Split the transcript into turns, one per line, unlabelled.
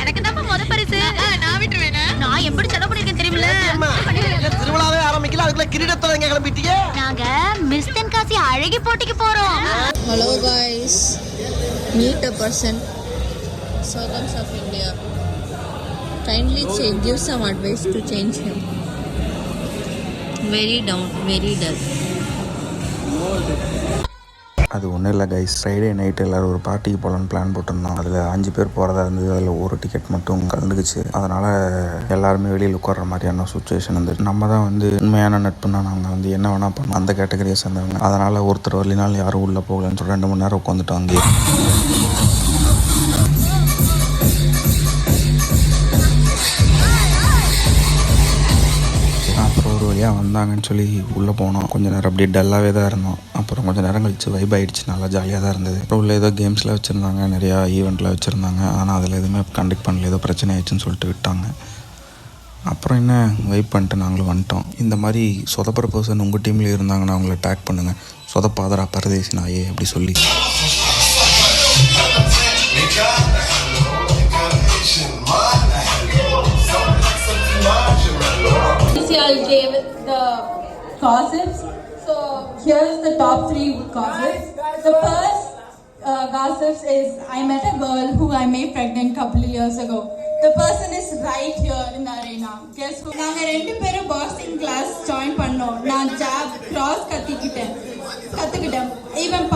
எனக்கு தான் முத பரிசு. நான் விட்டுருவேன். நான் எப்படி செலவு பண்ணிருக்கேன் தெரியுமில்ல?
திருவிழாவே ஆரம்பிக்கல அதுக்குள்ள கிரீடத்தோட எங்க கிளம்பிட்டீங்க?
நாங்க மிஸ் தென்காசி அழகி போட்டிக்கு போறோம்.
Hello guys, meet a person. Servants of India. Kindly give some advice to change him. Very down, very dull.
அது ஒன்றும் இல்லை கைஸ், ஃப்ரைடே நைட்டு எல்லோரும் ஒரு பார்ட்டிக்கு போகலான்னு பிளான் போட்டிருந்தோம். அதில் 5 பேர் போகிறதா இருந்தது. அதில் ஒரு டிக்கெட் மட்டும் கலந்துக்குச்சு. அதனால் எல்லாருமே வெளியில் உட்கார்ற மாதிரியான சுச்சுவேஷன் இருந்துச்சு. நம்ம தான் உண்மையான நட்புன்னா நாங்கள் என்ன வேணால் பண்ணோம், அந்த கேட்டகரியை சேர்ந்தவங்க. அதனால் ஒருத்தர் வரலினாலும் யாரும் உள்ளே போகலன்னு சொல்லி 2 மணி நேரம் உட்காந்துட்டோம் அங்கேயே. அப்புறம் ஒரு வழியாக வந்தாங்கன்னு சொல்லி உள்ளே போனோம். கொஞ்சம் நேரம் அப்படியே டல்லாகவே தான் இருந்தோம். அப்புறம் கொஞ்சம் நேரம் கழிச்சு வைப் ஆகிடுச்சு, நல்லா ஜாலியாக தான் இருந்தது. அப்புறம் உள்ள ஏதோ கேம்ஸ்லாம் வச்சுருந்தாங்க, நிறையா ஈவெண்ட்லாம் வச்சுருந்தாங்க. ஆனால் அதில் எதுவுமே கண்டக்ட் பண்ணல, ஏதோ பிரச்சனை ஆயிடுச்சுன்னு சொல்லிட்டு விட்டாங்க. அப்புறம் என்ன வெயிட் பண்ணிட்டு நாங்களும் வந்துட்டோம். இந்த மாதிரி சொதப்புற பர்சன் உங்கள் டீமில் இருந்தாங்கன்னா அவங்கள டேக் பண்ணுங்கள். சொதப்பாதரா பரதேசி நாயே அப்படி சொல்லி.
I gave the gossips. So here's the top 3 gossips. The first gossips is I met a girl who I made pregnant couple of years ago. The person is right here in the arena. Guess who? நாங்க 2 பேரும் boxing class join பண்ணோம். நான் jab cross கத்துக்கிட்டேன். இவன்